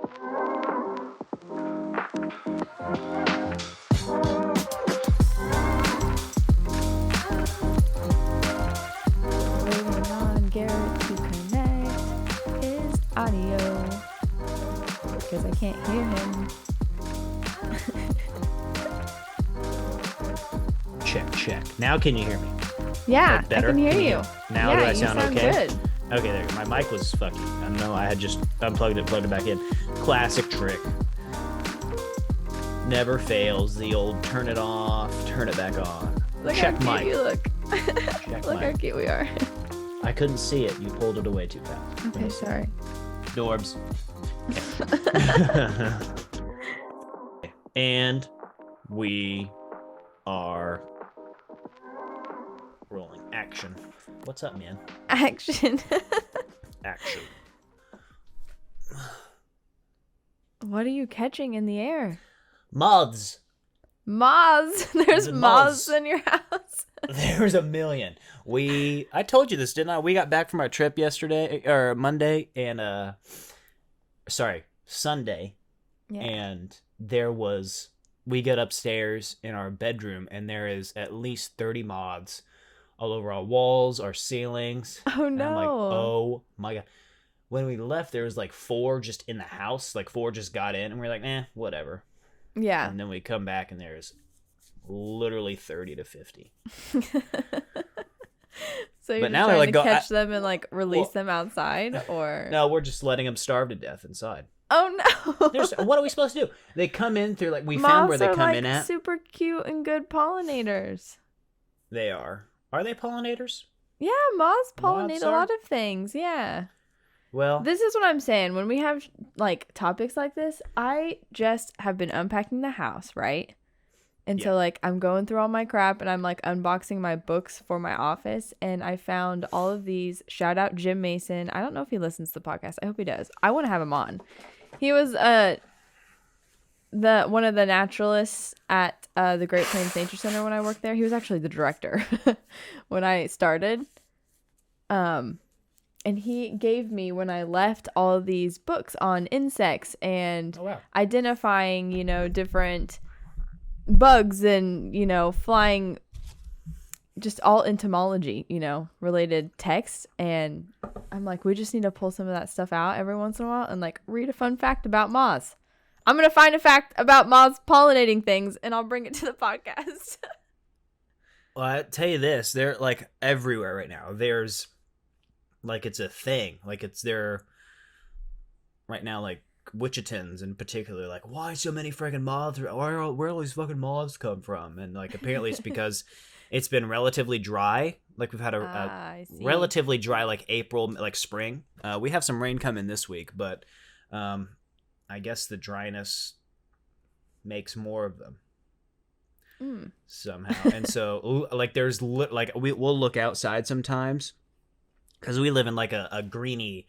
Waiting on Garrett to connect his audio because I can't hear him. Check. Now can you hear me? Yeah, I Better? can hear you. Now yeah, do I sound okay? Good. Okay, there. My mic was fucky. I don't know. I had just unplugged it, plugged it back in. Classic trick. Never fails. The old turn it off, turn it back on. Look Check how mic. cute you look. Check Look mic. how cute we are. I couldn't see it. You pulled it away too fast. Okay, sorry. Dorbs. And we are rolling. Action. What's up, man? Action. Action. What are you catching in the air? Moths. Moths. There's The moths moths. in your house. There's a million. I told you this, didn't I? We got back from our trip yesterday or Monday and Sunday. Yeah. And we get upstairs in our bedroom and there is at least 30 moths all over our walls, our ceilings. Oh And no. I'm like, oh my God. When we left, there was like 4 just in the house. Like 4 just got in and we're like, whatever. Yeah. And then we come back and there's literally 30 to 50. So you're But just now they're trying like, to go- catch them and like release Well- them outside, or No, we're just letting them starve to death inside. oh no. What are we supposed to do? They come in through we found where Moths they are come like in at. super cute and good pollinators. They are. Are they pollinators? Yeah, moths pollinate Moths a lot are? of things. Yeah. Well, This is what I'm saying. When we have like topics like this, I just have been unpacking the house, right? And Yeah. so like I'm going through all my crap and I'm like unboxing my books for my office, and I found all of these. Shout out Jim Mason. I don't know if he listens to the podcast. I hope he does. I want to have him on. He was one of the naturalists at the Great Plains Nature Center when I worked there. He was actually the director when I started. And he gave me, when I left, all of these books on insects and oh wow. identifying, different bugs and, flying, just all entomology, related texts. And I'm like, we just need to pull some of that stuff out every once in a while and like read a fun fact about moths. I'm going to find a fact about moths pollinating things and I'll bring it to the podcast. Well, I tell you this, they're like everywhere right now. There's it's a thing. They're right now, Wichitans in particular, why so many freaking moths? Where all these fucking moths come from? And apparently it's because it's been relatively dry. We've had I see. relatively dry April, spring. We have some rain coming this week, but I guess the dryness makes more of them. Somehow. And so there's we'll look outside sometimes because we live in a greeny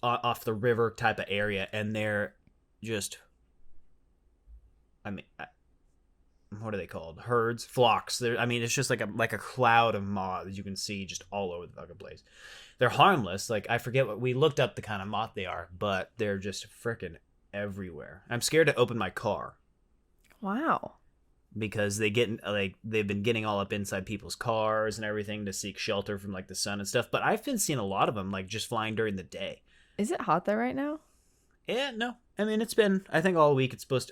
off the river type of area, and they're just what are they called? Herds, flocks. It's just like a cloud of moths you can see just all over the fucking place. They're harmless. I forget what we looked up the kind of moth they are, but they're just freaking everywhere. I'm scared to open my car. Wow. Because they've been getting all up inside people's cars and everything to seek shelter from the sun and stuff. But I've been seeing a lot of them just flying during the day. Is it hot there right now? Yeah, no. It's been, I think all week it's supposed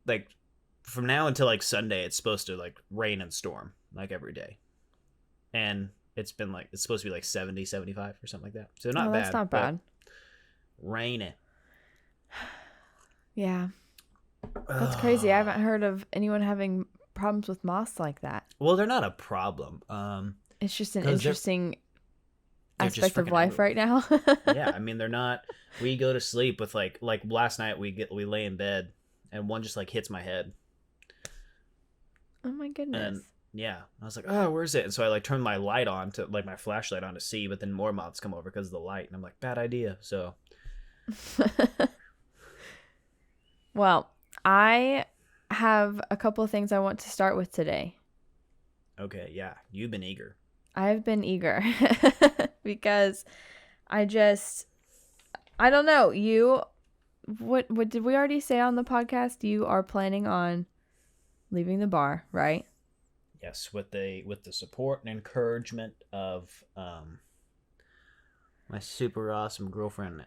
to, from now until Sunday, it's supposed to rain and storm every day. And it's been it's supposed to be 70, 75 or something like that. So not bad. That's not bad. Raining. Yeah. That's crazy. I haven't heard of anyone having problems with moths like that. Well, they're not a problem. It's just an 'cause interesting they're just aspect of freaking life right now. Yeah, they're not. We go to sleep with like last night we lay in bed and one just hits my head. Oh my goodness. And yeah, I was like, oh, where's it? And so I turned my light on to my flashlight on to see, but then more moths come over because of the light, and I'm like, bad idea. So. Well, I have a couple of things I want to start with today. Okay, yeah, you've been eager. I've been eager because I don't know. What did we already say on the podcast? You are planning on leaving the bar, right? Yes, with the support and encouragement of my super awesome girlfriend.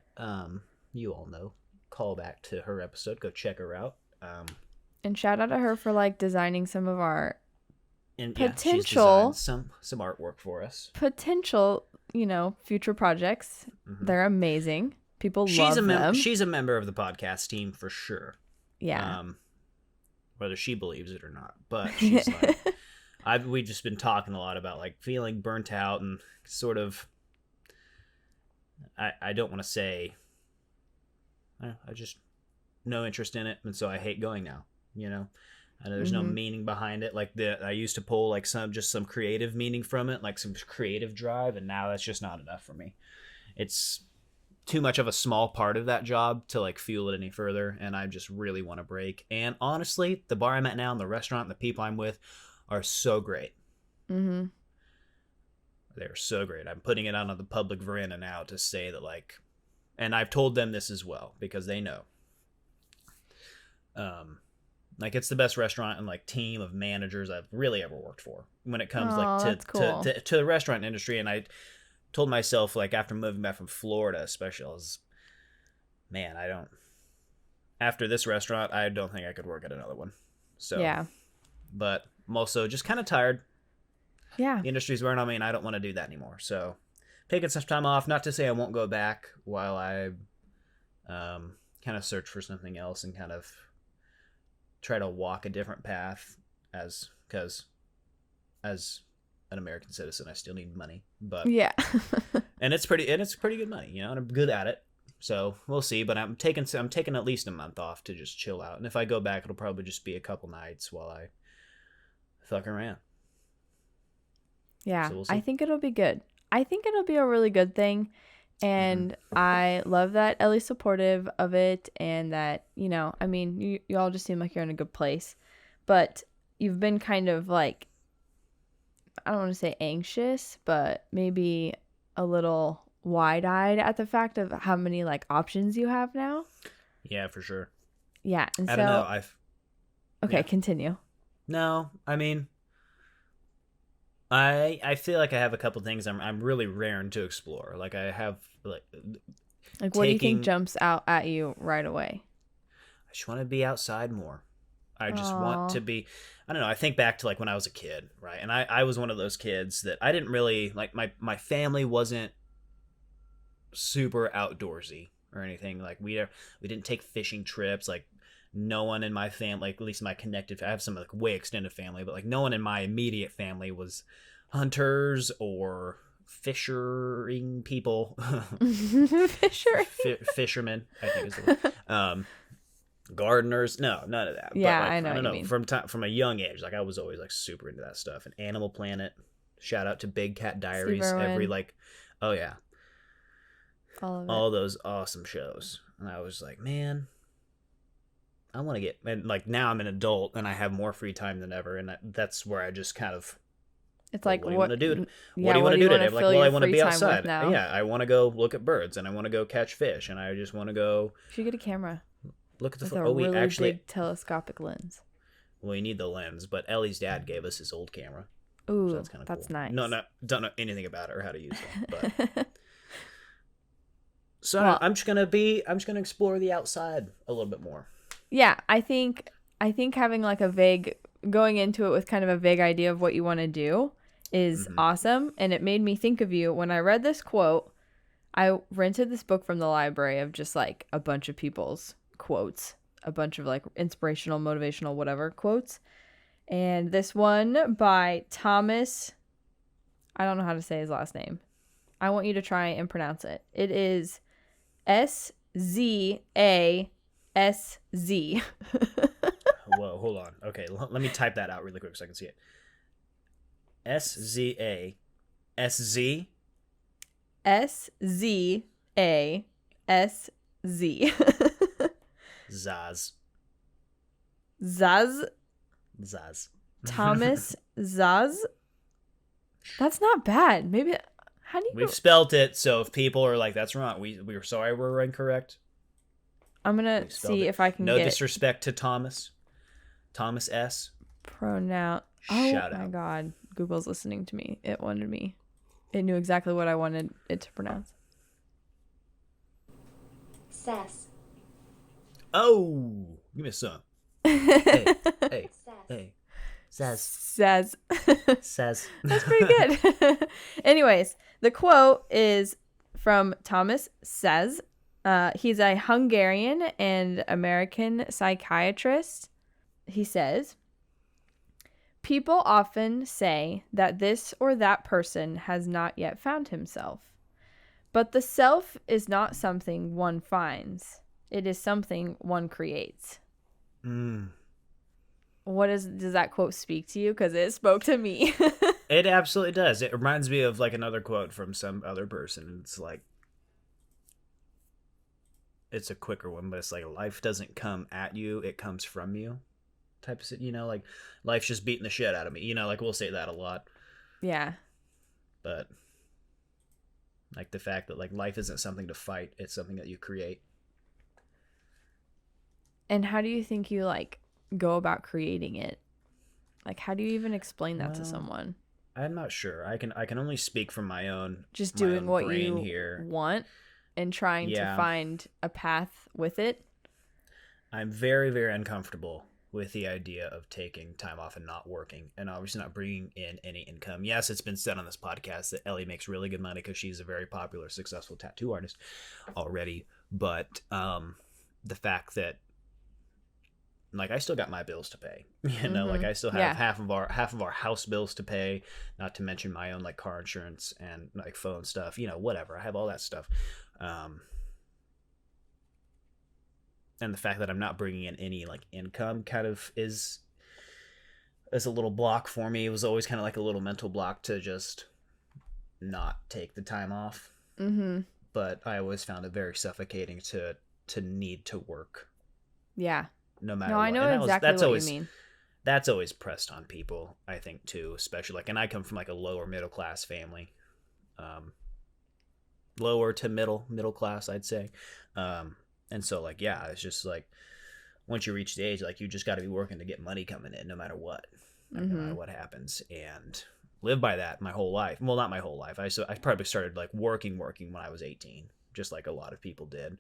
You all know. Call back to her episode. Go check her out. And shout out to her for like designing some of our And potential she's designed some artwork for us. Potential, future projects. Mm-hmm. They're amazing. People love them. She's a member of the podcast team for sure. Yeah. Whether she believes it or not, but she's like, we've just been talking a lot about like feeling burnt out and sort of. I don't want to say. I just no interest in it, and so I hate going now. I know there's no meaning behind it. Like I used to pull like some creative meaning from it, like some creative drive, and now that's just not enough for me. It's too much of a small part of that job to like fuel it any further, and I just really want to break. And honestly, the bar I'm at now and the restaurant and the people I'm with are so great. Mm-hmm. They're so great. I'm putting it out on the public veranda now to say that like, and I've told them this as well because they know. Like it's the best restaurant and like team of managers I've really ever worked for when it comes to the restaurant industry. And I told myself like after moving back from Florida, especially, after this restaurant, I don't think I could work at another one. So yeah, but I'm also just kind of tired. Yeah, The industry's wearing on me, and I don't want to do that anymore. So taking some time off. Not to say I won't go back while I kind of search for something else and kind of try to walk a different path because as an American citizen, I still need money. But yeah. and it's pretty good money, and I'm good at it. So we'll see. But I'm taking at least a month off to just chill out. And if I go back, it'll probably just be a couple nights while I fuck around. Yeah, So we'll see. I think it'll be good. I think it'll be a really good thing. And I love that Ellie's supportive of it and that, you all just seem like you're in a good place. But you've been kind of like, I don't want to say anxious, but maybe a little wide-eyed at the fact of how many like options you have now. Yeah, for sure. Yeah. And I don't know. Okay, yeah. Continue. No, I mean, I feel like I have a couple things I'm really raring to explore. Like I have like what do you think jumps out at you right away? I just want to be outside more. I just want to be. I don't know. I think back to like when I was a kid, right? And I was one of those kids that I didn't really like. My family wasn't super outdoorsy or anything. Like we didn't take fishing trips. Like no one in my family, like at least my connected, I have some like way extended family, but like no one in my immediate family was hunters or fishing people. Fishermen, I think is the word. Gardeners, no, none of that. Yeah, but, like, I know what you mean. From a young age, like I was always like super into that stuff. And Animal Planet, shout out to Big Cat Diaries, every like, oh yeah, all those awesome shows. And I was like, man, I want to get, and like now I'm an adult and I have more free time than ever, and that's where I just kind of, it's like, what do you want to do? Yeah, what do you want to do today? Like, well, I want to be outside. Yeah, I want to go look at birds and I want to go catch fish and I just want to go. You should get a camera. Look at the really actually big telescopic lens. Well, we need the lens, but Ellie's dad gave us his old camera. Ooh, so that's kind of cool. That's nice. No, don't know anything about it or how to use it. But so I'm just gonna explore the outside a little bit more. Yeah, I think having like going into it with kind of a vague idea of what you want to do is awesome, and it made me think of you when I read this quote. I rented this book from the library of just like a bunch of people's quotes, a bunch of like inspirational, motivational, whatever quotes, and this one by Thomas, I don't know how to say his last name. I want you to try and pronounce it. It is Szaszz. Whoa, hold on. Okay, let me type that out really quick so I can see it. Szaszz. Szaszz. Zaz. Thomas Szaszz. That's not bad. Maybe How do you? We've spelt it, so if people are like, "That's wrong," we're sorry, we're incorrect. I'm gonna We spelled see it. if I can No get disrespect to Thomas S. pronounce. Oh Shout my out. god, Google's listening to me. It wanted me. It knew exactly what I wanted it to pronounce. Sass. Oh, give me some. Hey, hey, hey. Says. Says. That's pretty good. Anyways, the quote is from Thomas Says. He's a Hungarian and American psychiatrist. He says, people often say that this or that person has not yet found himself. But the self is not something one finds. It is something one creates. Does that quote speak to you? Because it spoke to me. It absolutely does. It reminds me of like another quote from some other person. It's like, it's a quicker one, but it's like, life doesn't come at you, it comes from you. Type of, like life's just beating the shit out of me. Like we'll say that a lot. Yeah. But like the fact that like life isn't something to fight, it's something that you create. And how do you think you like go about creating it? Like, how do you even explain that to someone? I'm not sure. I can only speak from my own Just doing what you here. want and trying to find a path with it. I'm very, very uncomfortable with the idea of taking time off and not working, and obviously not bringing in any income. Yes, it's been said on this podcast that Ellie makes really good money because she's a very popular, successful tattoo artist already. But the fact that like I still got my bills to pay, like I still have half of our house bills to pay, not to mention my own like car insurance and like phone stuff, whatever. I have all that stuff. And the fact that I'm not bringing in any like income kind of is a little block for me. It was always kind of like a little mental block to just not take the time off. But I always found it very suffocating to need to work. Yeah. No matter what. I know exactly what you mean. That's always pressed on people, I think, too, especially like, and I come from like a lower middle class family, lower to middle class, I'd say. And so like, yeah, it's just like, once you reach the age, like you just got to be working to get money coming in no matter what, no matter what happens, and live by that my whole life. Well, not my whole life. I probably started like working when I was 18, just like a lot of people did.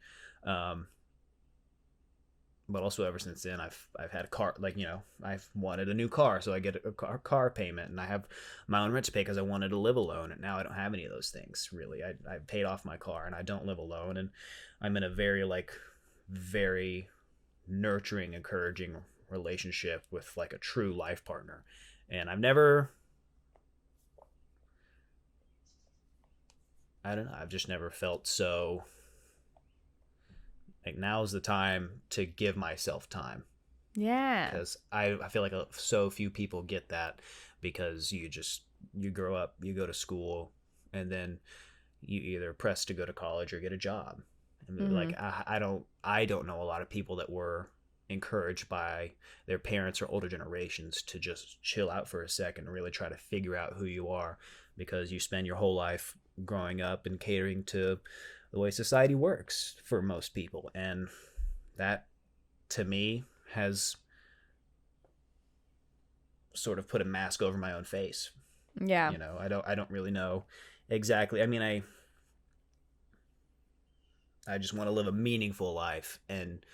But also ever since then, I've had a car, like, I've wanted a new car, so I get a car payment, and I have my own rent to pay because I wanted to live alone, and now I don't have any of those things, really. I paid off my car, and I don't live alone, and I'm in a very nurturing, encouraging relationship with, like, a true life partner, and I've just never felt so... like now's the time to give myself time. Yeah. Because I feel like so few people get that, because you grow up, you go to school, and then you either press to go to college or get a job. And like I don't know a lot of people that were encouraged by their parents or older generations to just chill out for a second and really try to figure out who you are, because you spend your whole life growing up and catering to the way society works for most people, and that to me has sort of put a mask over my own face. Yeah. I don't really know exactly. I mean, I just want to live a meaningful life, and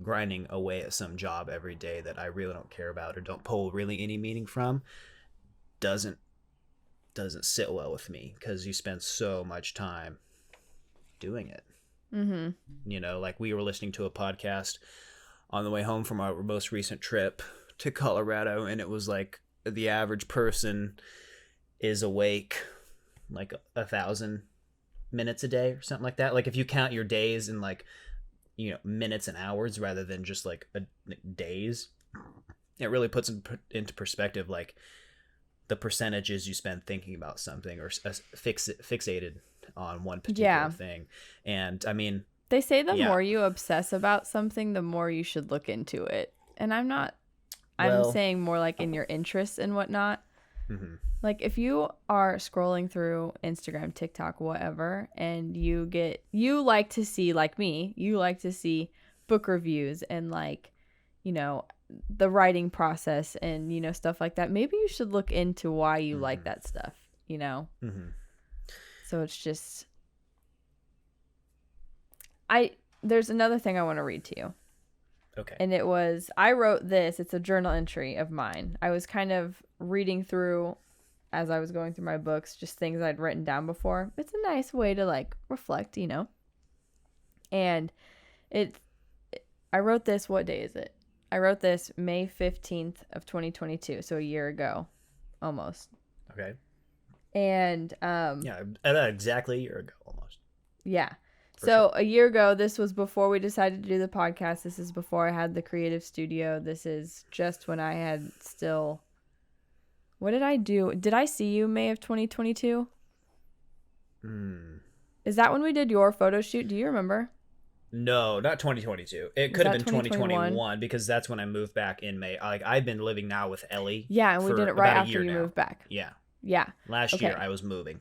grinding away at some job every day that I really don't care about or don't pull really any meaning from doesn't sit well with me, because you spend so much time doing it. Like we were listening to a podcast on the way home from our most recent trip to Colorado, and it was like the average person is awake like 1,000 minutes a day or something like that. Like if you count your days in like minutes and hours rather than just like days, it really puts into perspective like the percentages you spend thinking about something or fixated on one particular thing. And I mean, they say the more you obsess about something, the more you should look into it. And I'm saying more like in your interests and whatnot. Mm-hmm. Like if you are scrolling through Instagram, TikTok, whatever, and you like to see, like me, you like to see book reviews and like, you know, the writing process and, you know, stuff like that. Maybe you should look into why you like that stuff, you know? Mm-hmm. So it's just, there's another thing I want to read to you. Okay. And I wrote this, it's a journal entry of mine. I was kind of reading through as I was going through my books, just things I'd written down before. It's a nice way to like reflect, you know? And I wrote this, what day is it? I wrote this May 15th of 2022, so a year ago, almost. Okay. And yeah, exactly a year ago almost. Yeah. So a year ago, this was before we decided to do the podcast. This is before I had the creative studio. This is just when I had still. What did I do? Did I see you May of 2022? Is that when we did your photo shoot? Do you remember? No, not 2022. It could have been 2021 because that's when I moved back in May. Like I've been living now with Ellie. Yeah, and we did it right after you moved back. Yeah. Yeah. Last year I was moving.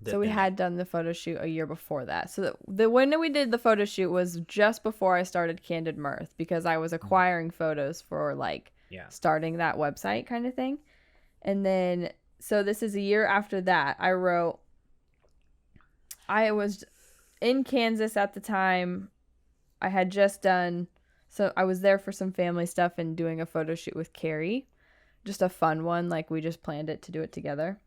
So we had done the photo shoot a year before that. So when we did the photo shoot was just before I started Candid Mirth because I was acquiring photos for like starting that website kind of thing. And then, so this is a year after that. I was in Kansas at the time. I had just done, so I was there for some family stuff and doing a photo shoot with Carrie. Just a fun one. Like we just planned it to do it together.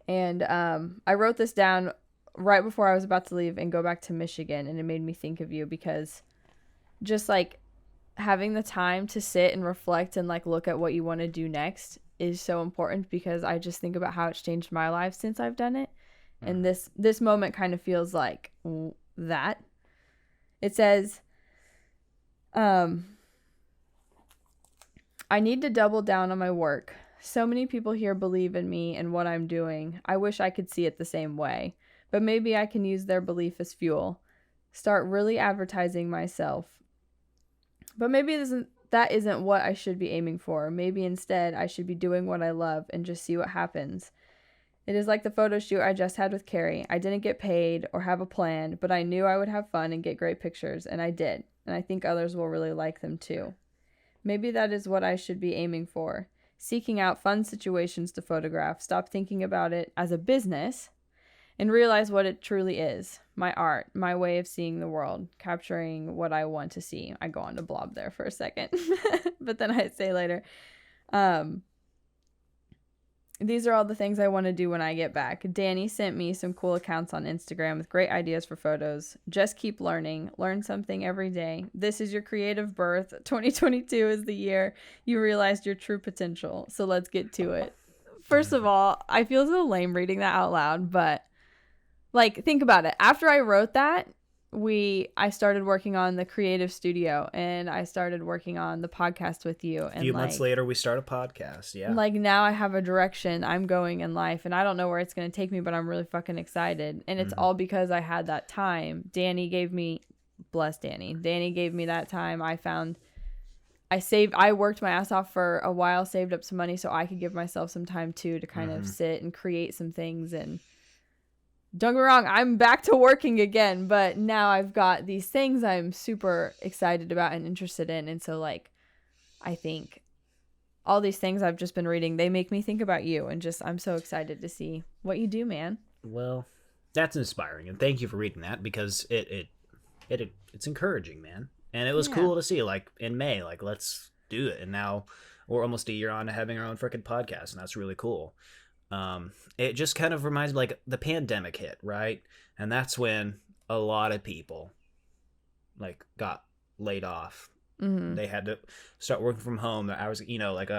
And I wrote this down right before I was about to leave and go back to Michigan. And it made me think of you because just like having the time to sit and reflect and like look at what you want to do next is so important because I just think about how it's changed my life since I've done it. And this moment kind of feels like that. It says, I need to double down on my work. So many people here believe in me and what I'm doing. I wish I could see it the same way, but maybe I can use their belief as fuel. Start really advertising myself. But maybe that isn't what I should be aiming for. Maybe instead I should be doing what I love and just see what happens. It is like the photo shoot I just had with Carrie. I didn't get paid or have a plan, but I knew I would have fun and get great pictures, and I did. And I think others will really like them too. Maybe that is what I should be aiming for. Seeking out fun situations to photograph, stop thinking about it as a business, and realize what it truly is. My art, my way of seeing the world, capturing what I want to see. I go on to blob there for a second, but then I say later, these are all the things I want to do when I get back. Danny sent me some cool accounts on Instagram with great ideas for photos. Just keep learning. Learn something every day. This is your creative birth. 2022 is the year you realized your true potential. So let's get to it. First of all, I feel so lame reading that out loud, but like think about it. After I wrote that, I started working on the creative studio and I started working on the podcast with you. And a few months later, we start a podcast. Yeah. Like now I have a direction I'm going in life and I don't know where it's going to take me, but I'm really fucking excited. And it's all because I had that time. Danny gave me, bless Danny. Danny gave me that time. I worked my ass off for a while, saved up some money so I could give myself some time too to kind of sit and create some things. And don't get me wrong, I'm back to working again, but now I've got these things I'm super excited about and interested in. And so like, I think all these things I've just been reading, they make me think about you and just, I'm so excited to see what you do, man. Well, that's inspiring. And thank you for reading that because it's encouraging, man. And it was cool to see like in May, like let's do it. And now we're almost a year on to having our own freaking podcast. And that's really cool. It just kind of reminds me like the pandemic hit, right? And that's when a lot of people like got laid off. They had to start working from home. I was, like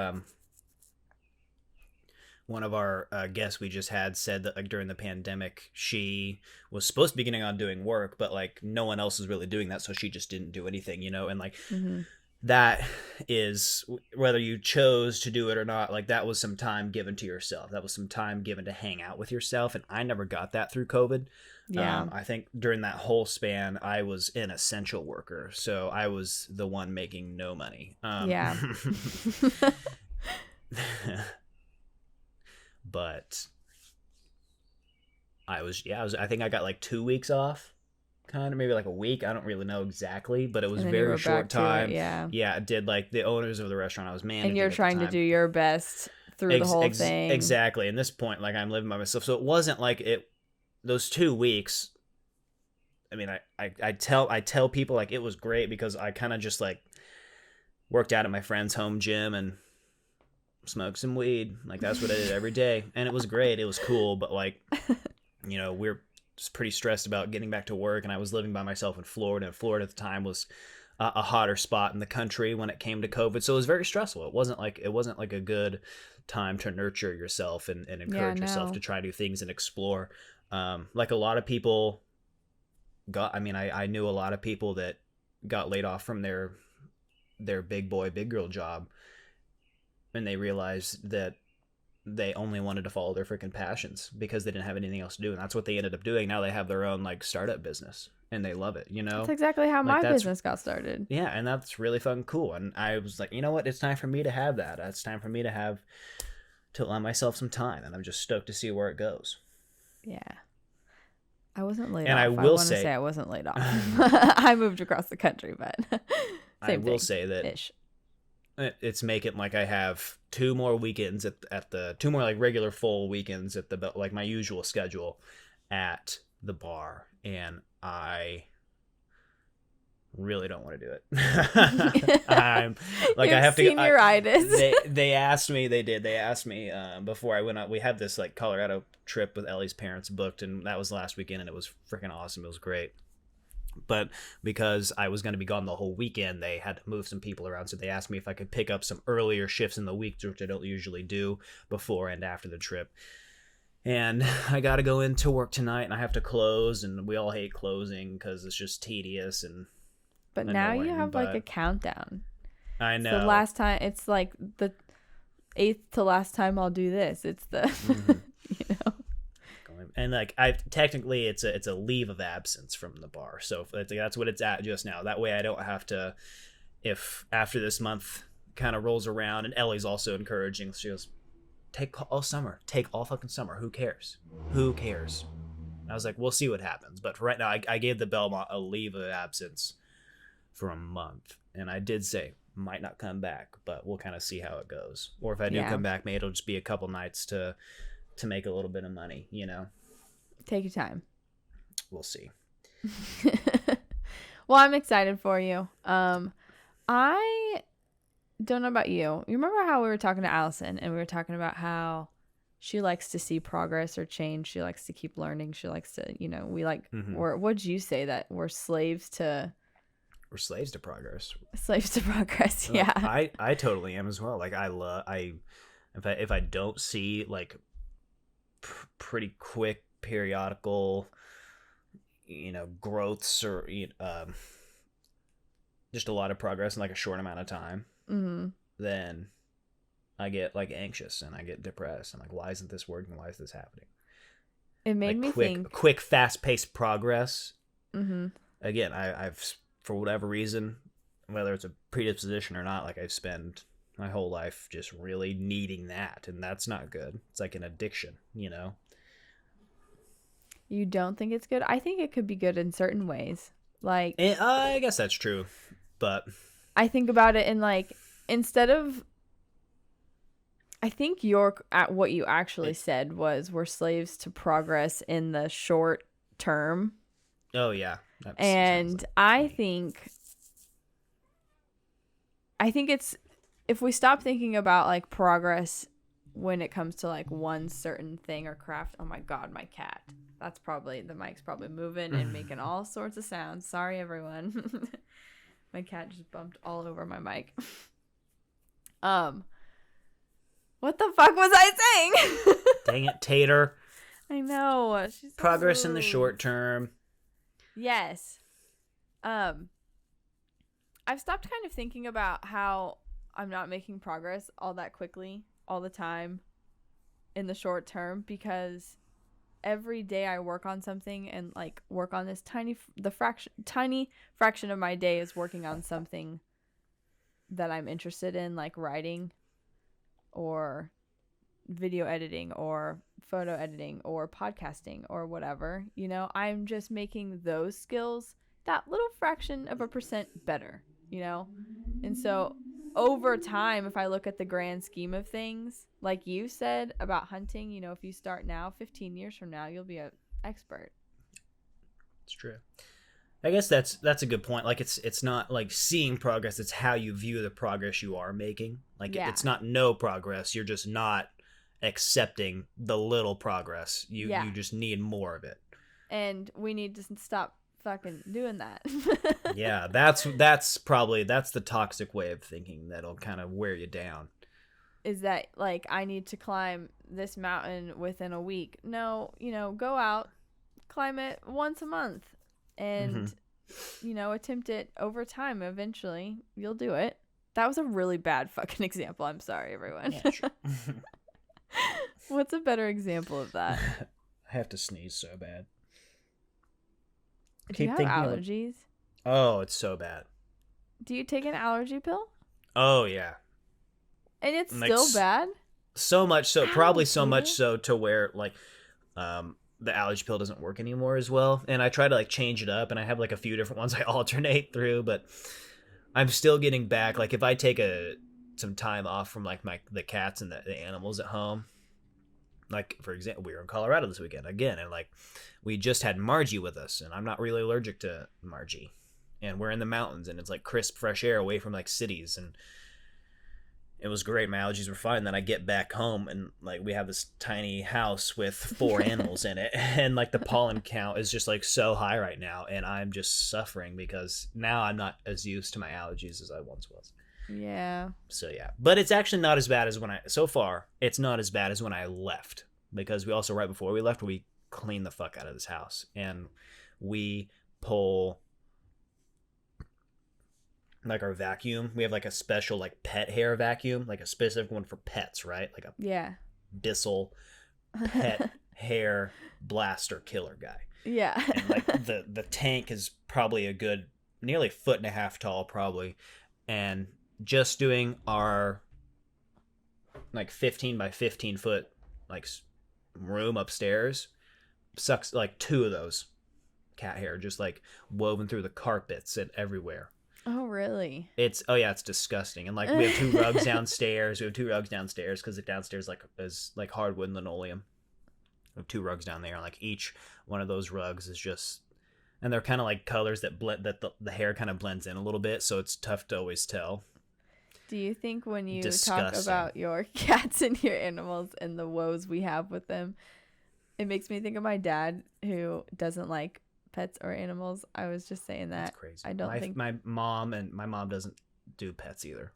one of our guests we just had said that like during the pandemic, she was supposed to be getting on doing work, but like no one else was really doing that. So she just didn't do anything, and like that is whether you chose to do it or not, like that was some time given to yourself. That was some time given to hang out with yourself. And I never got that through COVID. Yeah. I think during that whole span, I was an essential worker. So I was the one making no money. Yeah. but I think I got like 2 weeks off, kind of, maybe like a week. I don't really know exactly, but it was And then you were very short back to it, time. yeah. Yeah, it did, like, the owners of the restaurant I was managing And you're at the trying to time. do your best through the whole thing. Exactly. And this point, like, I'm living by myself, so it wasn't like those 2 weeks. I mean, I tell people, like, it was great because I kind of just, like, worked out at my friend's home gym and smoked some weed. Like, that's what I did every day, and it was great. It was cool, but, like, we're just pretty stressed about getting back to work, and I was living by myself in Florida, and Florida at the time was a hotter spot in the country when it came to COVID, so it was very stressful. It wasn't like a good time to nurture yourself and encourage yourself to try new things and explore. Like, a lot of people I knew a lot of people that got laid off from their big boy, big girl job, and they realized that they only wanted to follow their freaking passions because they didn't have anything else to do, and that's what they ended up doing. Now they have their own, like, startup business, and they love it. That's exactly how Like, my business got started. Yeah, and that's really fucking cool. And I was like, you know what? It's time for me to have that. It's time for me to allow myself some time, and I'm just stoked to see where it goes. Yeah. I wasn't laid and off. I will say I wasn't laid off. I moved across the country, but I will say that ish. It's making, like, I have 2 more weekends at the 2 more, like, regular full weekends at the, like, my usual schedule at the bar, and I really don't want to do it. I'm like, I have senioritis. They asked me before I went out. We had this, like, Colorado trip with Ellie's parents booked, and that was last weekend, and it was freaking awesome. It was great. But because I was going to be gone the whole weekend, they had to move some people around. So they asked me if I could pick up some earlier shifts in the week, which I don't usually do before and after the trip. And I got to go into work tonight, and I have to close, and we all hate closing because it's just tedious and But annoying, now you have, like, a countdown. I know. The last time, it's like the 8th to last time I'll do this. It's the, you know. And, like, technically it's a leave of absence from the bar, so that's what it's at just now. That way I don't have to, if after this month kind of rolls around, and Ellie's also encouraging. She goes, take all fucking summer. Who cares? I was like, we'll see what happens. But for right now, I gave the Belmont a leave of absence for a month, and I did say might not come back, but we'll kind of see how it goes. Or if I do come back, maybe it'll just be a couple nights to make a little bit of money, Take your time. We'll see. Well, I'm excited for you. I don't know about you. You remember how we were talking to Allison, and we were talking about how she likes to see progress or change. She likes to keep learning. She likes to, we like, what'd you say, that we're slaves to progress. Slaves to progress, yeah. I totally am as well. Like, if I don't see, like, pretty quick periodical growths, or just a lot of progress in, like, a short amount of time, then I get, like, anxious and I get depressed. I'm like, why isn't this working? Why is this happening? It made me think quick, fast-paced progress. Again, I've, for whatever reason, whether it's a predisposition or not, like, I've spent my whole life just really needing that, and that's not good. It's like an addiction, You don't think it's good? I think it could be good in certain ways. Like, I guess that's true, but I think about it in, like, instead of, I think what you actually said was we're slaves to progress in the short term. Oh yeah. And I think it's, if we stop thinking about, like, progress when it comes to, like, one certain thing or craft. Oh my God, my cat. That's probably, the mic's probably moving and making all sorts of sounds. Sorry, everyone. My cat just bumped all over my mic. What the fuck was I saying? Dang it, Tater. I know. She's so progress in the rude. short term. Yes. I've stopped kind of thinking about how I'm not making progress all that quickly, all the time, in the short term, because every day I work on something, and, like, work on this tiny fraction of my day is working on something that I'm interested in, like writing or video editing or photo editing or podcasting or whatever, you know, I'm just making those skills that little fraction of a percent better, you know? And so over time, if I look at the grand scheme of things, like you said about hunting, you know, if you start now, 15 years from now, you'll be an expert. It's true. I guess that's a good point. Like it's not like seeing progress, it's how you view the progress you are making. Like it's not no progress, you're just not accepting the little progress. You just need more of it. And we need to stop fucking doing that. Yeah, that's the toxic way of thinking that'll kind of wear you down. Is that like I need to climb this mountain within a week? No, you know, go out, climb it once a month. And, you know, attempt it over time. Eventually, you'll do it. That was a really bad fucking example. I'm sorry, everyone. Yeah, sure. What's a better example of that? I have to sneeze so bad. Do you have allergies? Oh, it's so bad. Do you take an allergy pill? Oh, yeah. And it's like, still bad? So much so. Probably so much so to where, like, the allergy pill doesn't work anymore as well, and I try to like change it up, and I have like a few different ones I alternate through, but I'm still getting back. Like if I take some time off from like the cats and the animals at home, like for example, we were in Colorado this weekend again, and like we just had Margie with us, and I'm not really allergic to Margie, and we're in the mountains, and it's like crisp fresh air away from like cities, and it was great. My allergies were fine. Then I get back home and like we have this tiny house with 4 animals in it, and like the pollen count is just like so high right now, and I'm just suffering because now I'm not as used to my allergies as I once was. Yeah. So yeah, but it's actually not as bad as so far it's not as bad as when I left, because we also right before we left we cleaned the fuck out of this house, and we pull like our vacuum. We have like a special like pet hair vacuum, like a specific one for pets, right? Like a Bissell pet hair blaster killer guy. Yeah. And like the tank is probably a good nearly 1.5 feet tall probably, and just doing our like 15 by 15 foot like room upstairs sucks like 2 of those cat hair just like woven through the carpets and everywhere. Oh, really? It's disgusting. And like we have 2 rugs downstairs. Because the downstairs like is like hardwood and linoleum. We have 2 rugs down there, and like each one of those rugs is just, and they're kind of like colors that blend, that the hair kind of blends in a little bit, so it's tough to always tell. Do you think when you talk about your cats and your animals and the woes we have with them, it makes me think of my dad who doesn't like pets or animals? I was just saying that. That's crazy. I don't think my mom doesn't do pets either.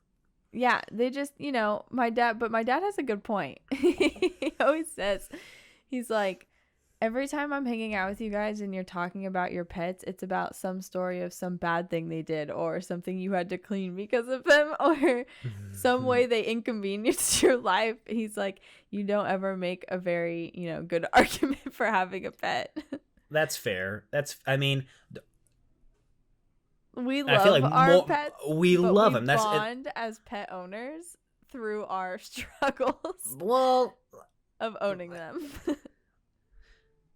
Yeah, they just, you know, my dad has a good point. He always says, he's like, every time I'm hanging out with you guys and you're talking about your pets, it's about some story of some bad thing they did, or something you had to clean because of them, or some way they inconvenienced your life. He's like, you don't ever make a very, you know, good argument for having a pet. That's fair. I mean, we love our pets. We love them. That's bond as pet owners through our struggles. Well, of owning them.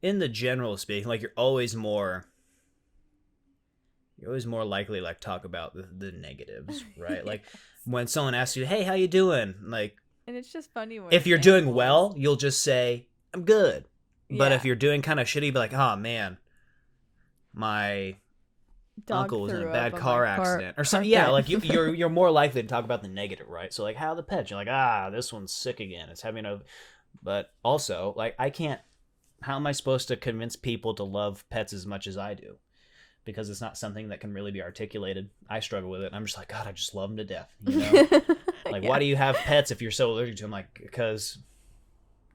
In the general speaking, like you're always more likely to like talk about the negatives, right? Yes. Like when someone asks you, "Hey, how you doing?" Like, and it's just funny when if you're doing well, you'll just say, "I'm good." But if you're doing kind of shitty, be like, "Oh man, my uncle was in a bad car accident or something." Yeah, like you're more likely to talk about the negative, right? So like, how are the pets? You're like, this one's sick again. It's having a, but also like how am I supposed to convince people to love pets as much as I do? Because it's not something that can really be articulated. I struggle with it. And I'm just like, God, I just love them to death. You know, like why do you have pets if you're so allergic to them? Like, because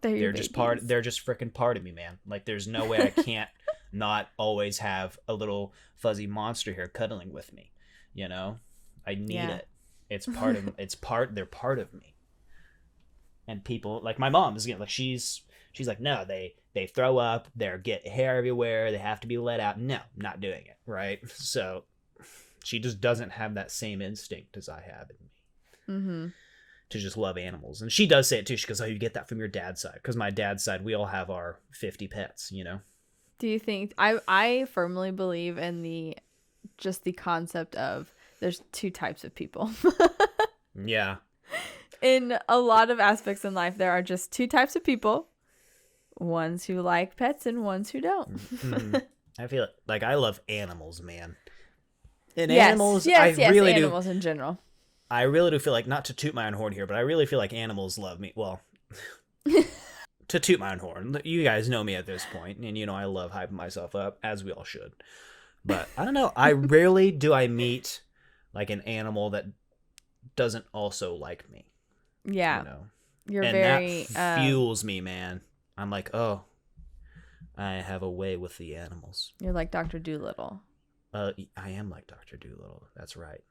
they're just they're just freaking part of me, man. Like there's no way I can't not always have a little fuzzy monster here cuddling with me. You know, I need it. It's part of, they're part of me. And people like my mom is, you know, like she's like, no, they throw up, they get hair everywhere, they have to be let out. No, not doing it, right? So she just doesn't have that same instinct as I have in me. to just love animals. And she does say it too. She goes, "Oh, you get that from your dad's side," because my dad's side, we all have our 50 pets, you know. Do you think I firmly believe in the concept of there's two types of people. Yeah. In a lot of aspects in life, there are just two types of people. Ones who like pets and ones who don't. Mm-hmm. I feel like I love animals, man. And yes, animals, yes, really animals in general. I really do feel like, not to toot my own horn here, but I really feel like animals love me. Well, to toot my own horn. You guys know me at this point, and you know I love hyping myself up, as we all should. But I don't know. I rarely do I meet like an animal that doesn't also like me. Yeah. You know? You're and very that fuels me, man. I'm like, oh, I have a way with the animals. You're like Dr. Dolittle. I am like Dr. Dolittle. That's right.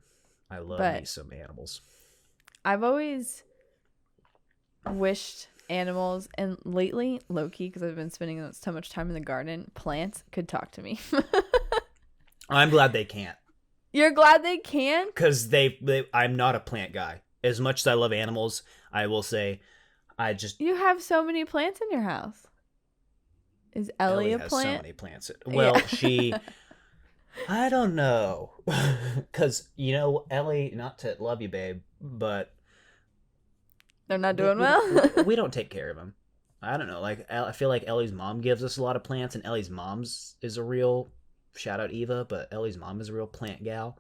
I love me some animals. I've always wished animals, and lately, low-key, because I've been spending so much time in the garden, plants could talk to me. I'm glad they can't. You're glad they can? Because I'm not a plant guy. As much as I love animals, I will say, You have so many plants in your house. Is Ellie a has plant? so many plants. Well, she... I don't know. Because, you know, Ellie, not to love you, babe, but... They're not doing well? We don't take care of them. I don't know. Like, I feel like Ellie's mom gives us a lot of plants, and Ellie's mom's is a real... Shout out Eva, but Ellie's mom is a real plant gal.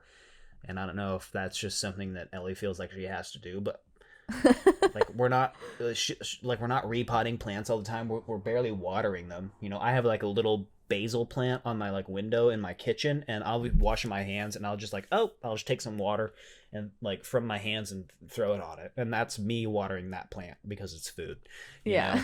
And I don't know if that's just something that Ellie feels like she has to do, but... like we're not repotting plants all the time. We're barely watering them. You know, I have like a little basil plant on my like window in my kitchen, and I'll be washing my hands, and I'll just I'll just take some water and like from my hands and throw it on it, and that's me watering that plant because it's food. You know?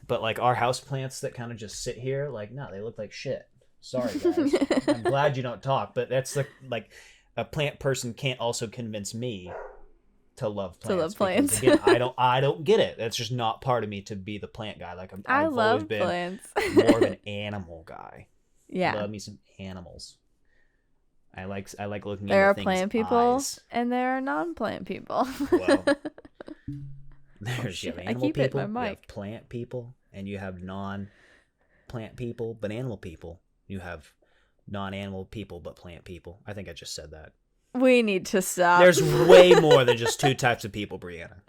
But like our house plants that kind of just sit here, like no, they look like shit. Sorry guys. I'm glad you don't talk, but that's like a plant person can't also convince me to love plants. Again, I don't get it. That's just not part of me to be the plant guy. Like I've always been plants. more of an animal guy. Yeah, love me some animals. I like looking. There are into plant people eyes. and there are non-plant people. Well, you have animal people, my mic. You have plant people, and you have non-plant people, but animal people. You have non-animal people, but plant people. I think I just said that. We need to stop. There's way more than just two types of people, Breanna.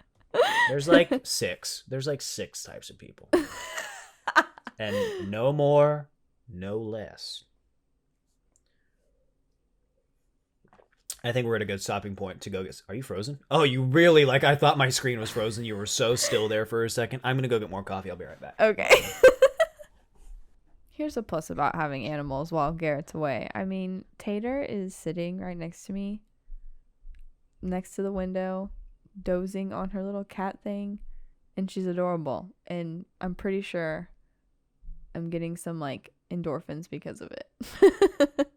There's like six. There's like 6 types of people. And no more, no less. I think we're at a good stopping point to go get... Are you frozen? Oh, you really... Like, I thought my screen was frozen. You were so still there for a second. I'm going to go get more coffee. I'll be right back. Okay. Here's a plus about having animals while Garrett's away. I mean, Tater is sitting right next to me, next to the window, dozing on her little cat thing, and she's adorable. And I'm pretty sure I'm getting some, like, endorphins because of it.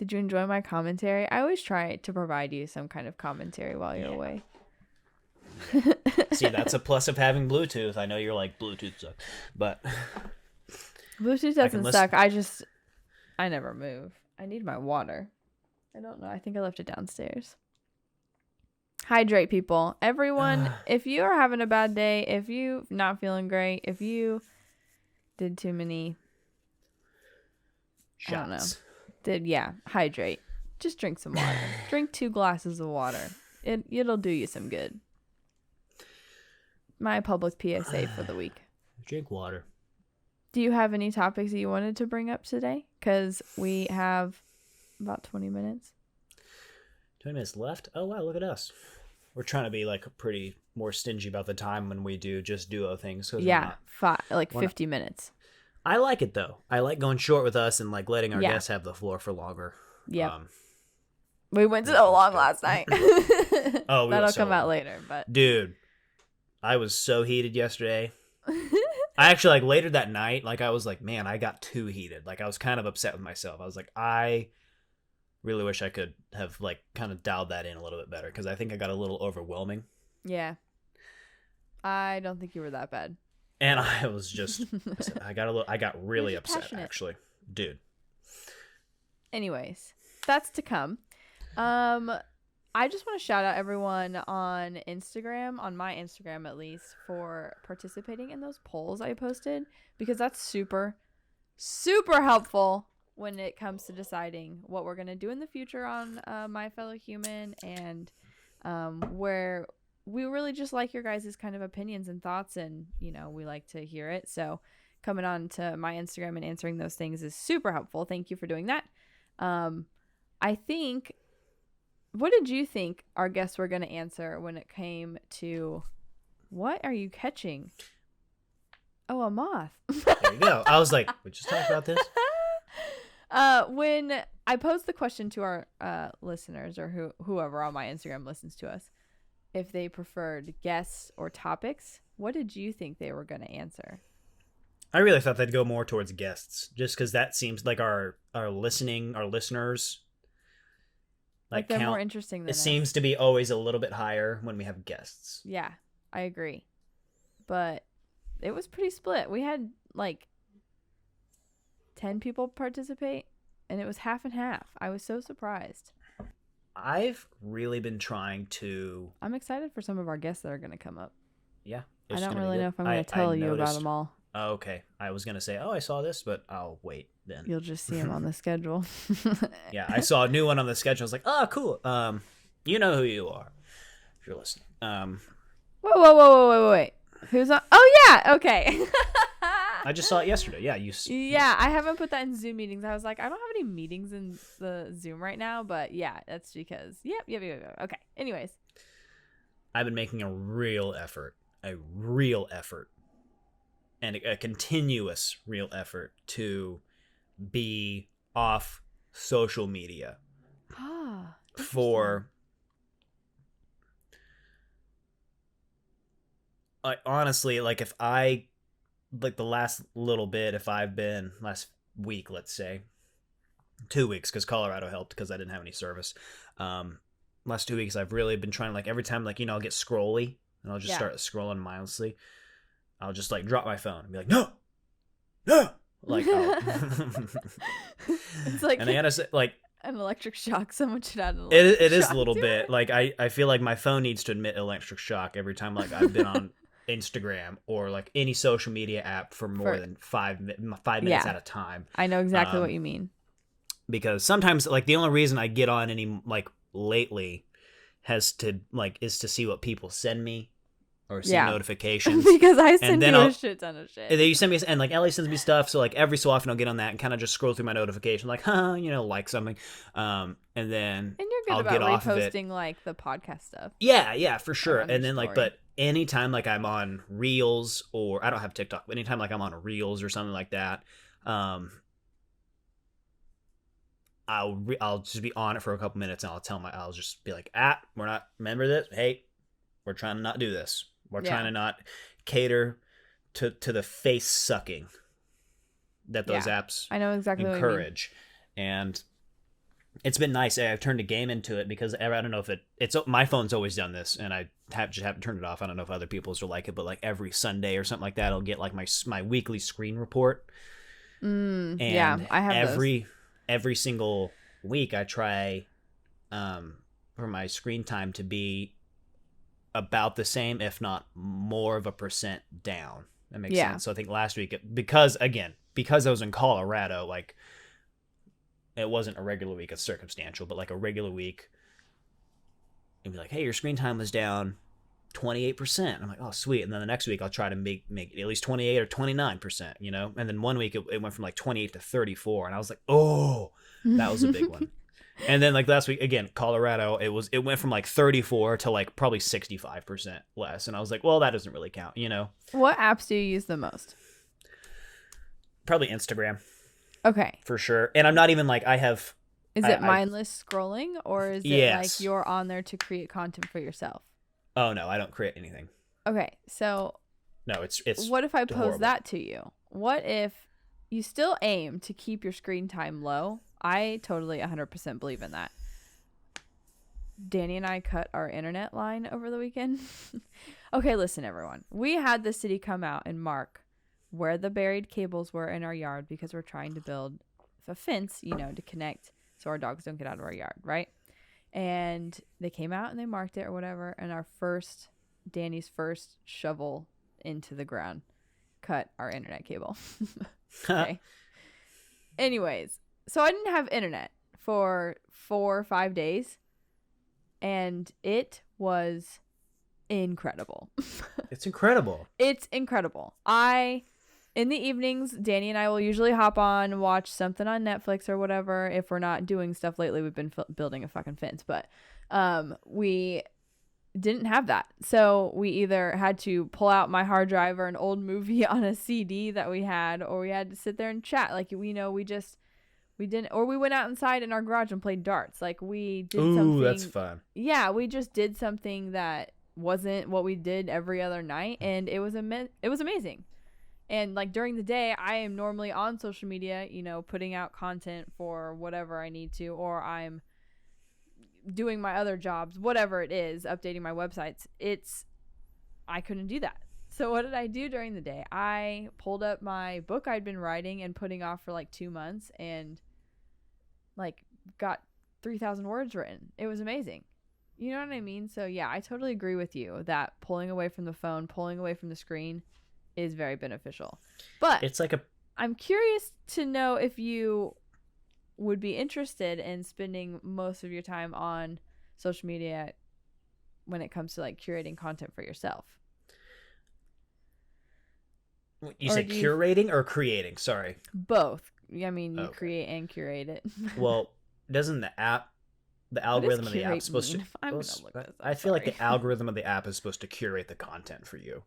Did you enjoy my commentary? I always try to provide you some kind of commentary while you're away. See, that's a plus of having Bluetooth. I know you're like, Bluetooth sucks, but... Bluetooth doesn't suck. I never move. I need my water. I don't know. I think I left it downstairs. Hydrate, people. Everyone, if you are having a bad day, if you not feeling great, if you did too many shots. Hydrate. Just drink some water. Drink 2 glasses of water. It'll do you some good. My public PSA for the week. Drink water. Do you have any topics that you wanted to bring up today? Because we have about 20 minutes. 20 minutes left? Oh, wow, look at us. We're trying to be like pretty more stingy about the time when we do just duo things. Yeah, 50 minutes. I like it, though. I like going short with us and like letting our guests have the floor for longer. Yeah. We went so long last night. Oh, that'll come out later. But dude, I was so heated yesterday. I actually, like, later that night, like, I was like, man, I got too heated. Like, I was kind of upset with myself. I was like, I really wish I could have, like, kind of dialed that in a little bit better, because I think I got a little overwhelming. Yeah. I don't think you were that bad. And I was just, I got really upset, passionate. Actually. Dude. Anyways, that's to come. I just want to shout out everyone on Instagram, on my Instagram at least, for participating in those polls I posted, because that's super, super helpful when it comes to deciding what we're going to do in the future on My Fellow Human, and where we really just like your guys' kind of opinions and thoughts, and, you know, we like to hear it. So coming on to my Instagram and answering those things is super helpful. Thank you for doing that. I think, what did you think our guests were going to answer when it came to what are you catching? Oh, a moth. There you go. I was like, we just talked about this. When I posed the question to our listeners, or whoever on my Instagram listens to us, if they preferred guests or topics, what did you think they were going to answer? I really thought they'd go more towards guests, just because that seems like our listeners, Like they're more interesting than it us. seems to be always a little bit higher when we have guests. Yeah, I agree. But it was pretty split. We had like 10 people participate, and it was half and half. I was so surprised. I've really been trying to... I'm excited for some of our guests that are going to come up. Yeah. I don't really know if I'm going to tell you about them all. Oh, okay. I was going to say, I saw this, but I'll wait then. You'll just see them on the schedule. Yeah, I saw a new one on the schedule. I was like, oh, cool. You know who you are, if you're listening. Wait. Who's on? Oh, yeah. Okay. I just saw it yesterday. Yeah, Yeah, I haven't put that in Zoom meetings. I was like, I don't have any meetings in the Zoom right now, but yeah, that's because. Yep. Okay. Anyways, I've been making a real effort, and a continuous real effort to be off social media for, honestly, like, if I, like, the last little bit, if I've been, last week, let's say 2 weeks, because Colorado helped because I didn't have any service. Last 2 weeks I've really been trying, like, every time, like, you know, I'll get scrolly and I'll just start scrolling mindlessly. I'll just, like, drop my phone and be like, no, like, it's like, and I gotta say, like, an electric shock. Someone should add an electric it is shock a little to bit it. like, I feel like my phone needs to admit electric shock every time, like, I've been on Instagram or, like, any social media app for more than 5 minutes at a time. I know exactly what you mean. Because sometimes, like, the only reason I get on any, like, lately is to see what people send me or see notifications. Because I send you a shit ton of shit. You send me, and, like, Ellie sends me stuff, so, like, every so often I'll get on that and kind of just scroll through my notification, like, like something, and then and you're good I'll about get reposting, like, the podcast stuff. Yeah, for sure. And then, like, story. but anytime, like, I'm on Reels, or I don't have TikTok, but anytime, like, I'm on Reels or something like that, I'll just be on it for a couple minutes, and I'll just be like, we're not, remember this? Hey, we're trying to not do this. We're trying to not cater to the face sucking that those apps I know exactly encourage. And it's been nice. I've turned a game into it because I don't know if it's my phone's always done this, and I just haven't turned it off. I don't know if other people's are like it, but, like, every Sunday or something like that, I'll get, like, my weekly screen report. And I have every single week I try for my screen time to be about the same, if not more of a percent down. That makes sense. So I think last week, because I was in Colorado, like, it wasn't a regular week, it's circumstantial, but, like, a regular week, it'd be like, hey, your screen time was down 28%. I'm like, oh, sweet. And then the next week I'll try to make it at least 28 or 29%, you know? And then one week it went from, like, 28 to 34, and I was like, oh, that was a big one. And then, like, last week, again, Colorado, it went from, like, 34 to, like, probably 65% less. And I was like, well, that doesn't really count, you know? What apps do you use the most? Probably Instagram. Okay. For sure. And I'm not even, like, Is it mindless scrolling, or is it like you're on there to create content for yourself? Oh, no, I don't create anything. Okay, so... No, it's what if I pose horrible. that to you? What if you still aim to keep your screen time low? I totally 100% believe in that. Danny and I cut our internet line over the weekend. Okay, listen, everyone. We had the city come out and mark where the buried cables were in our yard because we're trying to build a fence, to connect so our dogs don't get out of our yard, right? And they came out and they marked it or whatever. And Danny's first shovel into the ground cut our internet cable. Okay. Anyways, so I didn't have internet for 4 or 5 days. And it was incredible. It's incredible. It's incredible. In the evenings, Danny and I will usually hop on and watch something on Netflix or whatever. If we're not doing stuff lately, we've been building a fucking fence. But we didn't have that. So we either had to pull out my hard drive or an old movie on a CD that we had, or we had to sit there and chat. Like, we didn't, or we went out inside in our garage and played darts. Like, we did something. Ooh, that's fun. Yeah, we just did something that wasn't what we did every other night, and it was amazing. And like during the day, I am normally on social media, putting out content for whatever I need to, or I'm doing my other jobs, whatever it is, updating my websites. I couldn't do that. So what did I do during the day? I pulled up my book I'd been writing and putting off for like 2 months, and like got 3,000 words written. It was amazing. You know what I mean? So yeah, I totally agree with you that pulling away from the phone, pulling away from the screen is very beneficial. But it's like I'm curious to know if you would be interested in spending most of your time on social media when it comes to like curating content for yourself. You said curating or creating? Sorry. Both. I mean, you create and curate it. Well, doesn't the algorithm of the app supposed to? I'm gonna look this up. I feel like the algorithm of the app is supposed to curate the content for you,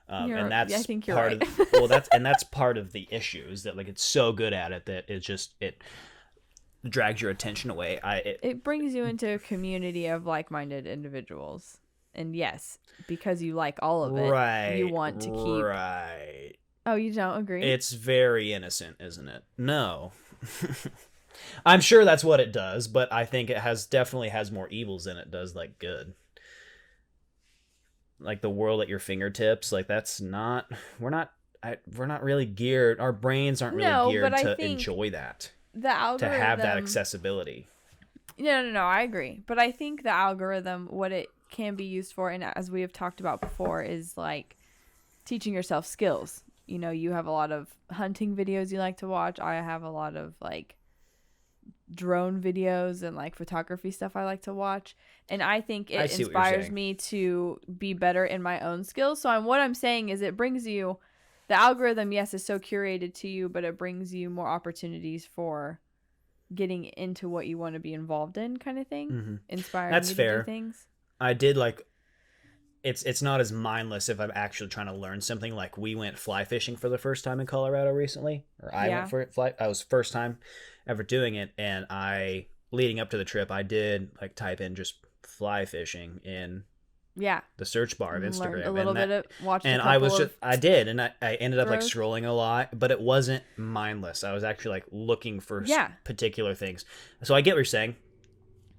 and that's I think you're part right. of. That's part of the issue is that like it's so good at it that it drags your attention away. It brings you into a community of like-minded individuals, and yes, because you like all of it, right, you want to keep. Right. Oh, you don't agree? It's very innocent, isn't it? No. I'm sure that's what it does, but I think it definitely has more evils than it does like good. Like the world at your fingertips, like we're not really geared. Our brains aren't really geared to enjoy that. The algorithm, to have that accessibility. No, I agree. But I think the algorithm, what it can be used for, and as we have talked about before, is like teaching yourself skills. You have a lot of hunting videos you like to watch. I have a lot of like drone videos and like photography stuff I like to watch, and I think it inspires me to be better in my own skills. So what I'm saying is it brings you, the algorithm, yes, is so curated to you, but it brings you more opportunities for getting into what you want to be involved in, kind of thing. Mm-hmm. Inspiring That's you fair. to do things. I did like it's not as mindless if I'm actually trying to learn something. Like we went fly fishing for the first time in Colorado recently, or I went for it. I was first time ever doing it, and leading up to the trip, I did like type in just fly fishing in the search bar of Instagram. Learned a little bit of watching. And I did, and I ended up like scrolling a lot, but it wasn't mindless. I was actually like looking for particular things. So I get what you're saying.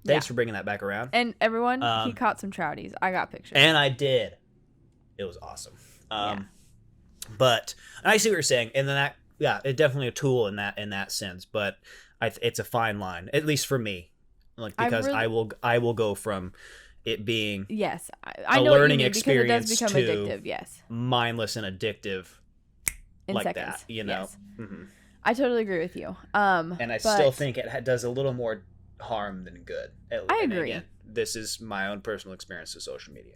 Thanks for bringing that back around. And everyone, he caught some trouties. I got pictures. And I did. It was awesome. But I see what you're saying, and then it's definitely a tool in that sense. But it's a fine line, at least for me, like because I will go from it being I know a learning what you mean, experience because it does become addictive. Yes, mindless and addictive, in like seconds. that. Yes. Mm-hmm. I totally agree with you. And I still think it does a little more harm than good. I agree. Again, this is my own personal experience with social media.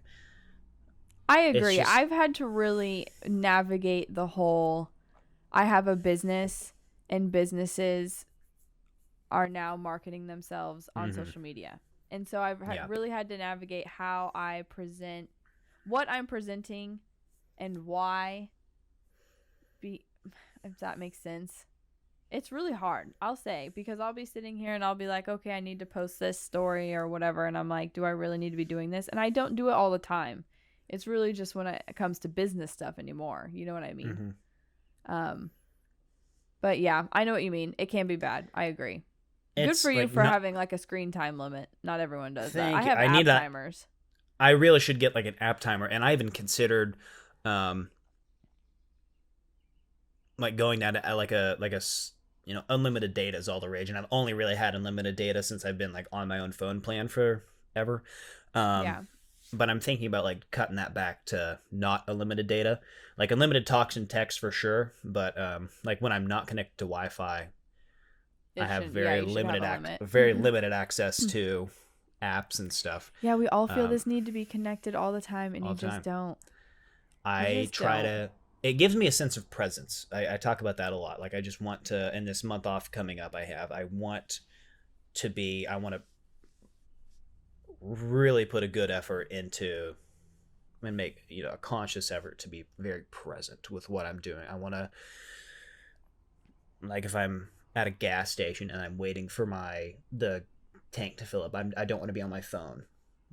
I agree. I've had to really navigate the whole, I have a business and businesses are now marketing themselves on social media. And so I've really had to navigate how I present, what I'm presenting and why, if that makes sense. It's really hard, I'll say, because I'll be sitting here and I'll be like, okay, I need to post this story or whatever. And I'm like, do I really need to be doing this? And I don't do it all the time. It's really just when it comes to business stuff anymore. You know what I mean? Mm-hmm. But yeah, I know what you mean. It can be bad. I agree. Good for you for having like a screen time limit. Not everyone does that. I have app timers. I really should get like an app timer. And I even considered like going down to like a unlimited data is all the rage, and I've only really had unlimited data since I've been like on my own phone plan forever. Yeah. But I'm thinking about like cutting that back to not unlimited data, like unlimited talks and text for sure. But like when I'm not connected to Wi-Fi, I have very limited access to apps and stuff. Yeah, we all feel this need to be connected all the time, and you just don't. I try to. It gives me a sense of presence. I talk about that a lot. Like I just want to, in this month off coming up, I want to really put a good effort into and make, a conscious effort to be very present with what I'm doing. I want to, like if I'm at a gas station and I'm waiting for the tank to fill up, I don't want to be on my phone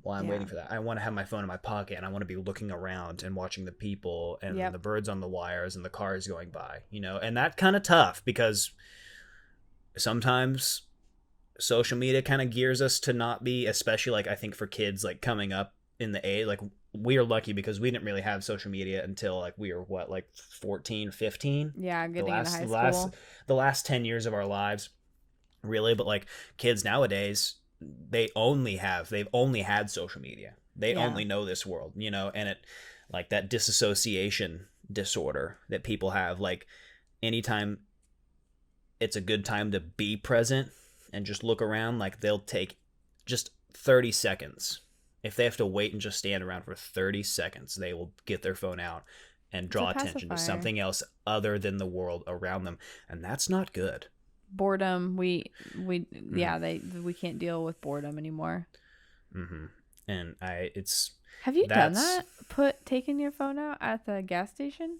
while I'm waiting for that. I want to have my phone in my pocket, and I want to be looking around and watching the people and the birds on the wires and the cars going by, and that's kind of tough because sometimes social media kind of gears us to not be, especially like I think for kids like coming up in the age, like we are lucky because we didn't really have social media until like we were 14, 15. Yeah, getting into high school. The last 10 years of our lives, really. But like kids nowadays, they've only had social media. They only know this world, and it like that disassociation disorder that people have, like anytime it's a good time to be present and just look around, like they'll take just 30 seconds. If they have to wait and just stand around for 30 seconds, they will get their phone out and draw attention to something else other than the world around them. And that's not good. Boredom. We can't deal with boredom anymore. Mm-hmm. And have you done that? Taken your phone out at the gas station?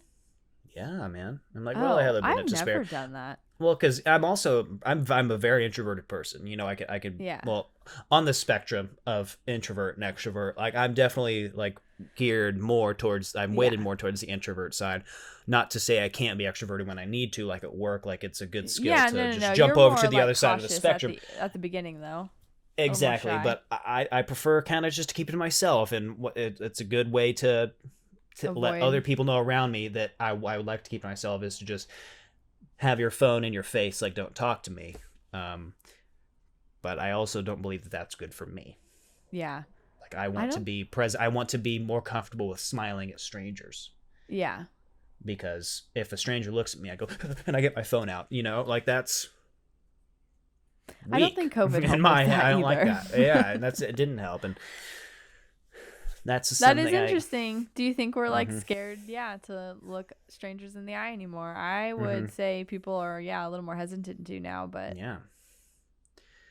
Yeah, man. I'm like, well, I have a minute to spare. I've never done that. Well, because I'm a very introverted person. I could well, on the spectrum of introvert and extrovert, like I'm definitely like geared more towards, I'm weighted more towards the introvert side. Not to say I can't be extroverted when I need to, like at work, like it's a good skill to jump over to the other side of the spectrum. At the beginning, though. Exactly, but I prefer kind of just to keep it to myself, and it's a good way to let other people know around me that I would like to keep to myself, is to just have your phone in your face, like don't talk to me. But I also don't believe that that's good for me. Yeah. Like I want to be present. I want to be more comfortable with smiling at strangers. Yeah. Because if a stranger looks at me, I go and I get my phone out. Like that's weak. I don't think COVID helped I don't either. like that. Yeah, and it didn't help, and that is interesting. Do you think we're like scared, to look strangers in the eye anymore? I would say people are, a little more hesitant to now, but yeah.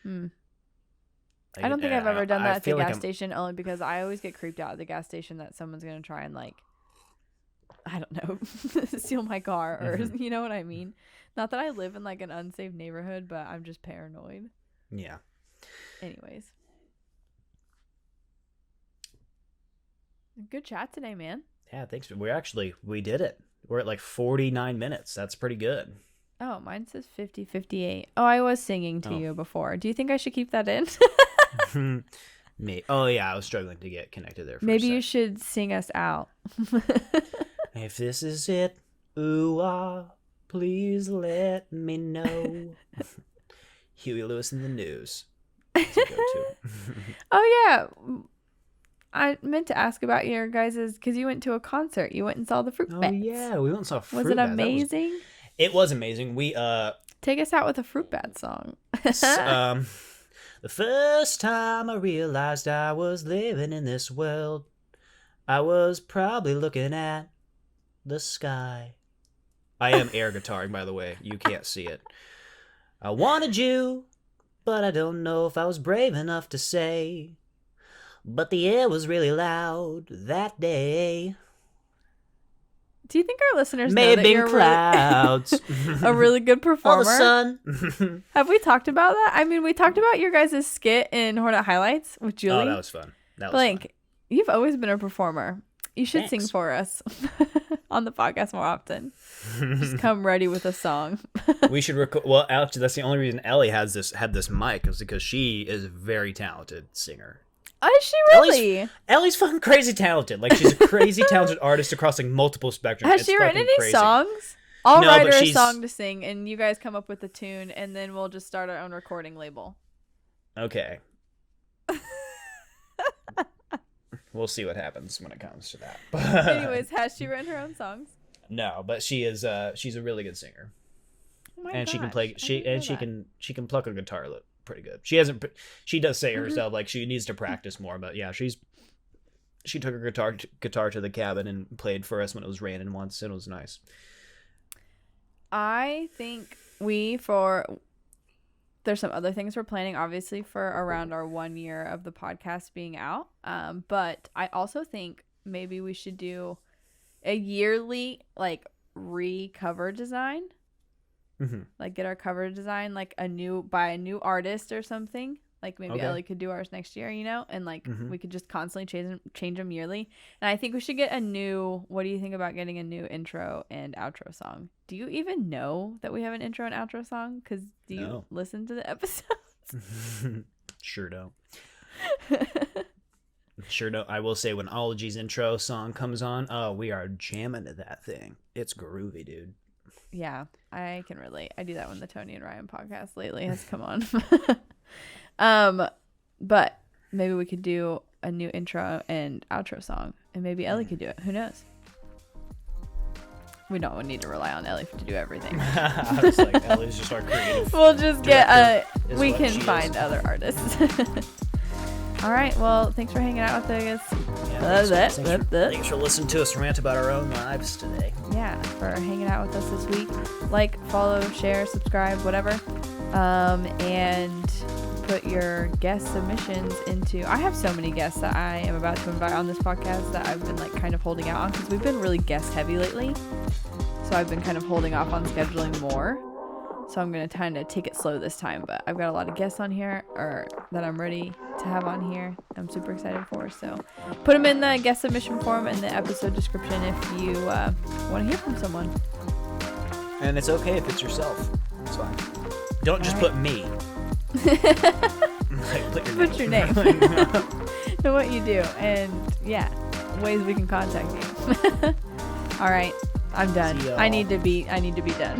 I don't think I've ever done that at the gas station, only because I always get creeped out at the gas station that someone's gonna try and like, I don't know, steal my car, or you know what I mean? Not that I live in like an unsafe neighborhood, but I'm just paranoid. Yeah. Anyways. Good chat today, man. Yeah, thanks. We did it. We're at like 49 minutes. That's pretty good. Oh, mine says 58. Oh, I was singing to you before. Do you think I should keep that in? Me. Oh, yeah. I was struggling to get connected there. Maybe you should sing us out. If this is it, ooh, ah, please let me know. Huey Lewis in the News. That's a go-to. Oh, yeah. I meant to ask about your guys's, because you went to a concert. You went and saw the Fruit Bats. Oh, yeah. We went and saw Fruit Bats. Was it amazing? It was amazing. We take us out with a Fruit Bat song. The first time I realized I was living in this world, I was probably looking at the sky. I am air guitaring, by the way. You can't see it. I wanted you, but I don't know if I was brave enough to say. But the air was really loud that day. Do you think our listeners may know have been clouds. A really good performer? Oh, the sun. Have we talked about that? I mean, we talked about your guys' skit in Hornet Highlights with Julie. Oh, that was fun. You've always been a performer. You should Thanks. sing for us on the podcast more often. Just come ready with a song. We should record. Well, actually, that's the only reason Ellie had this mic, is because she is a very talented singer. Oh, is she really? Ellie's fucking crazy talented. Like, she's a crazy talented artist across like multiple spectrums. Has she written any songs? I'll No, write but her a she's- song to sing, and you guys come up with a tune, and then we'll just start our own recording label. Okay. We'll see what happens when it comes to that. Anyways, has she written her own songs? No, but she's a really good singer. Oh my And she can gosh, play I didn't know that. she can pluck a guitar pretty good. She does say herself like she needs to practice more, but yeah, she took her guitar to the cabin and played for us when it was raining once. It was nice. I think there's some other things we're planning, obviously, for around our 1 year of the podcast being out. But I also think maybe we should do a yearly like recover design. Mm-hmm. Like get our cover design like by a new artist or something. Like maybe Okay. Ellie could do ours next year, and like Mhm. we could just constantly change them yearly. And I think we should get what do you think about getting a new intro and outro song? Do you even know that we have an intro and outro song? Because do you No. listen to the episodes? Sure don't. Sure don't. I will say when Ology's intro song comes on, oh, we are jamming to that thing. It's groovy, dude. Yeah, I can relate. I do that when the Tony and Ryan podcast lately has come on. But maybe we could do a new intro and outro song, and maybe Ellie could do it. Who knows? We don't need to rely on Ellie to do everything. I was like, Ellie's just our creative. We'll just get is we what can she find is. other artists. All right. Well, thanks for hanging out with us. Yeah, thanks for listening to us rant about our own lives today. Yeah, for hanging out with us this week. Like, follow, share, subscribe, whatever. And put your guest submissions into. I have so many guests that I am about to invite on this podcast that I've been like kind of holding out on because we've been really guest heavy lately. So I've been kind of holding off on scheduling more. So I'm going to kind of take it slow this time. But I've got a lot of guests on here that I'm ready to have on here. I'm super excited for. So put them in the guest submission form in the episode description if you want to hear from someone. And it's okay if it's yourself. It's fine. Don't just All put me. Like, Put your name. And what you do. And yeah, ways we can contact you. All right. I'm done. See y'all. I need to be done.